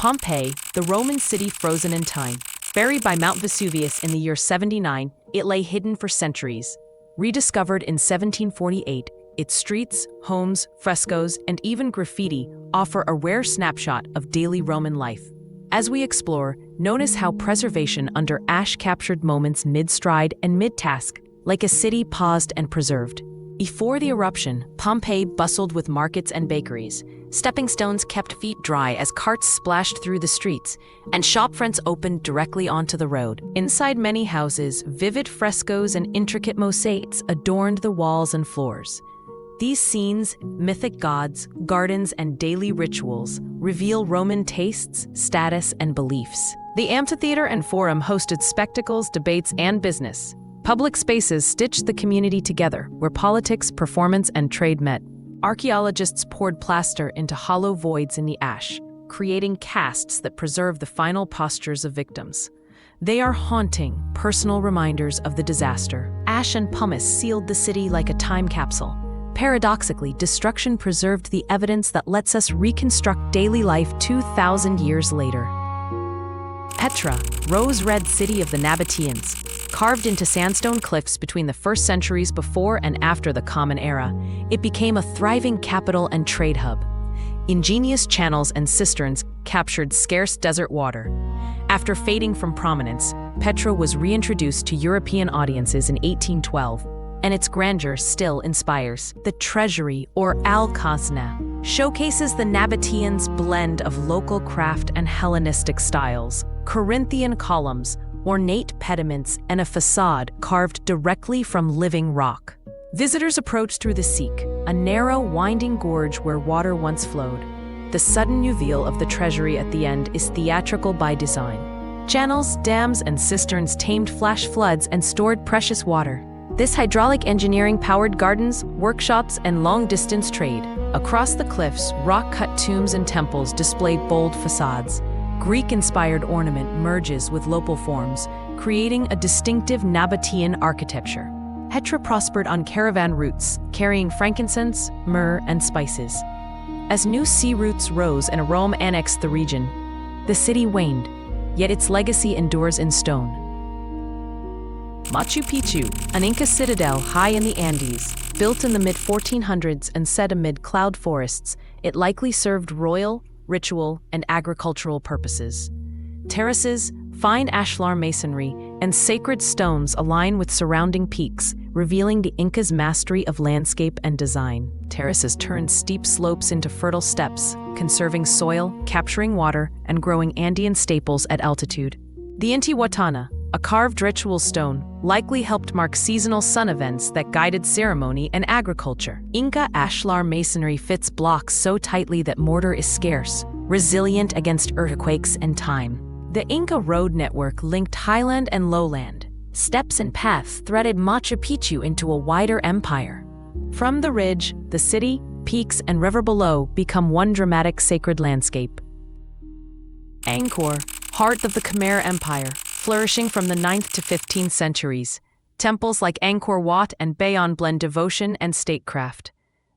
Pompeii, the Roman city frozen in time. Buried by Mount Vesuvius in the year 79, it lay hidden for centuries. Rediscovered in 1748, its streets, homes, frescoes, and even graffiti offer a rare snapshot of daily Roman life. As we explore, notice how preservation under ash captured moments mid-stride and mid-task, like a city paused and preserved. Before the eruption, Pompeii bustled with markets and bakeries. Stepping stones kept feet dry as carts splashed through the streets, and shopfronts opened directly onto the road. Inside many houses, vivid frescoes and intricate mosaics adorned the walls and floors. These scenes, mythic gods, gardens, and daily rituals reveal Roman tastes, status, and beliefs. The amphitheater and forum hosted spectacles, debates, and business. Public spaces stitched the community together, where politics, performance, and trade met. Archaeologists poured plaster into hollow voids in the ash, creating casts that preserve the final postures of victims. They are haunting, personal reminders of the disaster. Ash and pumice sealed the city like a time capsule. Paradoxically, destruction preserved the evidence that lets us reconstruct daily life 2,000 years later. Petra, rose-red city of the Nabateans, carved into sandstone cliffs between the first centuries before and after the Common Era, it became a thriving capital and trade hub. Ingenious channels and cisterns captured scarce desert water. After fading from prominence, Petra was reintroduced to European audiences in 1812, and its grandeur still inspires. The Treasury, or Al-Khazna, showcases the Nabateans' blend of local craft and Hellenistic styles. Corinthian columns, ornate pediments, and a facade carved directly from living rock. Visitors approach through the Seek, a narrow, winding gorge where water once flowed. The sudden reveal of the treasury at the end is theatrical by design. Channels, dams, and cisterns tamed flash floods and stored precious water. This hydraulic engineering powered gardens, workshops, and long-distance trade. Across the cliffs, rock-cut tombs and temples displayed bold facades. Greek-inspired ornament merges with local forms, creating a distinctive Nabatean architecture. Petra prospered on caravan routes, carrying frankincense, myrrh, and spices. As new sea routes rose and Rome annexed the region, the city waned, yet its legacy endures in stone. Machu Picchu, an Inca citadel high in the Andes, built in the mid-1400s and set amid cloud forests, it likely served royal, ritual, and agricultural purposes. Terraces, fine ashlar masonry, and sacred stones align with surrounding peaks, revealing the Incas' mastery of landscape and design. Terraces turn steep slopes into fertile steppes, conserving soil, capturing water, and growing Andean staples at altitude. The Teotihuacan, a carved ritual stone, likely helped mark seasonal sun events that guided ceremony and agriculture. Inca ashlar masonry fits blocks so tightly that mortar is scarce, resilient against earthquakes and time. The Inca road network linked highland and lowland. Steps and paths threaded Machu Picchu into a wider empire. From the ridge, the city, peaks, and river below become one dramatic sacred landscape. Angkor, heart of the Khmer Empire, flourishing from the 9th to 15th centuries. Temples like Angkor Wat and Bayon blend devotion and statecraft.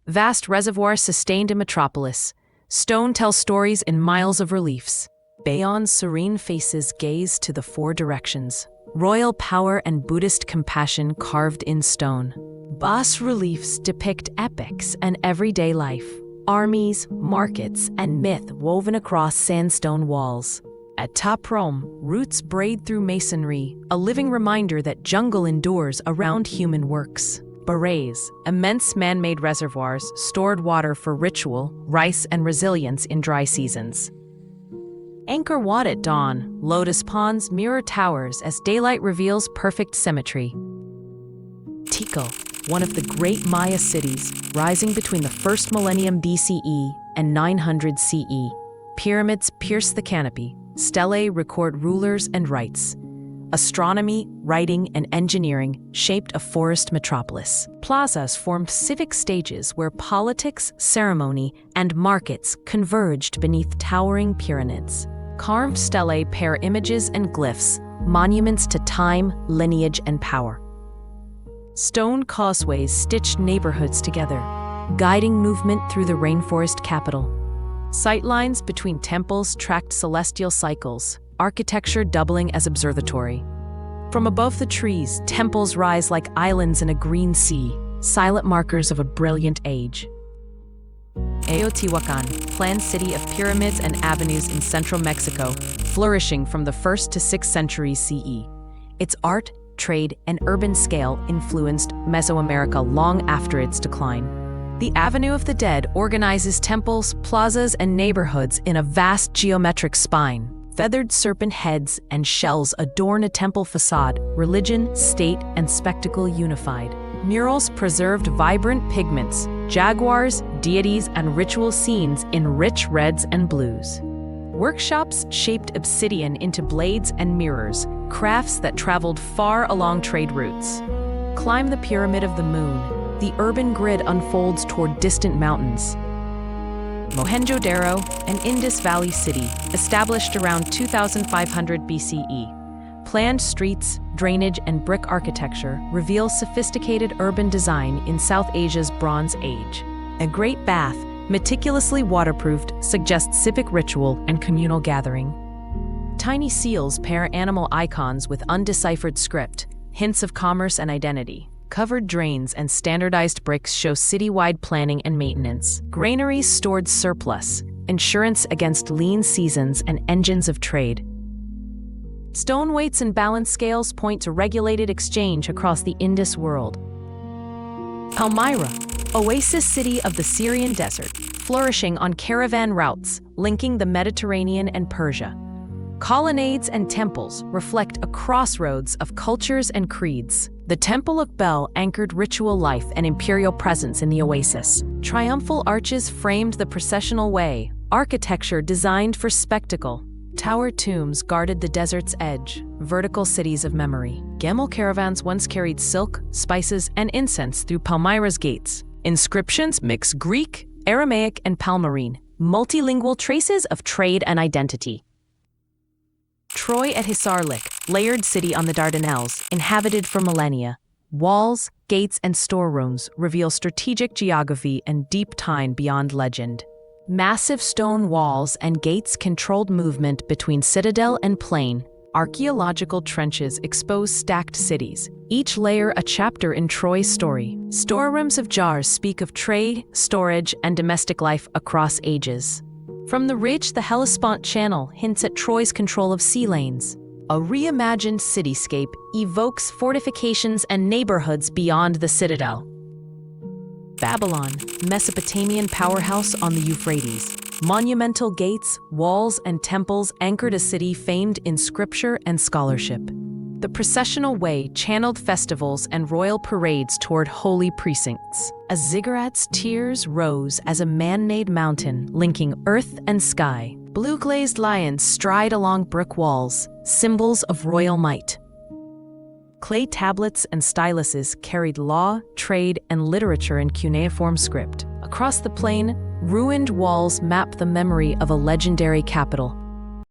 Vast reservoirs sustained a metropolis. Stone tells stories in miles of reliefs. Bayon's serene faces gaze to the four directions. Royal power and Buddhist compassion carved in stone. Bas reliefs depict epics and everyday life. Armies, markets, and myth woven across sandstone walls. At Top Rome, roots braid through masonry, a living reminder that jungle endures around human works. Barrays, immense man-made reservoirs, stored water for ritual, rice, and resilience in dry seasons. Angkor Wat at dawn, lotus ponds mirror towers as daylight reveals perfect symmetry. Tikal, one of the great Maya cities, rising between the first millennium BCE and 900 CE. Pyramids pierce the canopy. Stelae record rulers and rites. Astronomy, writing, and engineering shaped a forest metropolis. Plazas formed civic stages where politics, ceremony, and markets converged beneath towering pyramids. Carved stelae pair images and glyphs, monuments to time, lineage, and power. Stone causeways stitched neighborhoods together, guiding movement through the rainforest capital. Sightlines between temples tracked celestial cycles, architecture doubling as observatory. From above the trees, temples rise like islands in a green sea, silent markers of a brilliant age. Teotihuacan, planned city of pyramids and avenues in central Mexico, flourishing from the 1st to 6th centuries CE. Its art, trade, and urban scale influenced Mesoamerica long after its decline. The Avenue of the Dead organizes temples, plazas, and neighborhoods in a vast geometric spine. Feathered serpent heads and shells adorn a temple facade, religion, state, and spectacle unified. Murals preserved vibrant pigments, jaguars, deities, and ritual scenes in rich reds and blues. Workshops shaped obsidian into blades and mirrors, crafts that traveled far along trade routes. Climb the Pyramid of the Moon. The urban grid unfolds toward distant mountains. Mohenjo-daro, an Indus Valley city, established around 2500 BCE. Planned streets, drainage, and brick architecture reveal sophisticated urban design in South Asia's Bronze Age. A great bath, meticulously waterproofed, suggests civic ritual and communal gathering. Tiny seals pair animal icons with undeciphered script, hints of commerce and identity. Covered drains and standardized bricks show citywide planning and maintenance. Granaries stored surplus, insurance against lean seasons and engines of trade. Stone weights and balance scales point to regulated exchange across the Indus world. Palmyra, oasis city of the Syrian desert, flourishing on caravan routes linking the Mediterranean and Persia. Colonnades and temples reflect a crossroads of cultures and creeds. The Temple of Bel anchored ritual life and imperial presence in the oasis. Triumphal arches framed the processional way, architecture designed for spectacle. Tower tombs guarded the desert's edge, vertical cities of memory. Camel caravans once carried silk, spices, and incense through Palmyra's gates. Inscriptions mix Greek, Aramaic, and Palmyrene, multilingual traces of trade and identity. Troy at Hisarlik, layered city on the Dardanelles, inhabited for millennia. Walls, gates, and storerooms reveal strategic geography and deep time beyond legend. Massive stone walls and gates controlled movement between citadel and plain. Archaeological trenches expose stacked cities, each layer a chapter in Troy's story. Storerooms of jars speak of trade, storage, and domestic life across ages. From the ridge, the Hellespont Channel hints at Troy's control of sea lanes. A reimagined cityscape evokes fortifications and neighborhoods beyond the citadel. Babylon, Mesopotamian powerhouse on the Euphrates. Monumental gates, walls, and temples anchored a city famed in scripture and scholarship. The processional way channeled festivals and royal parades toward holy precincts. A ziggurat's tiers rose as a man-made mountain linking earth and sky. Blue-glazed lions stride along brick walls, symbols of royal might. Clay tablets and styluses carried law, trade, and literature in cuneiform script. Across the plain, ruined walls map the memory of a legendary capital.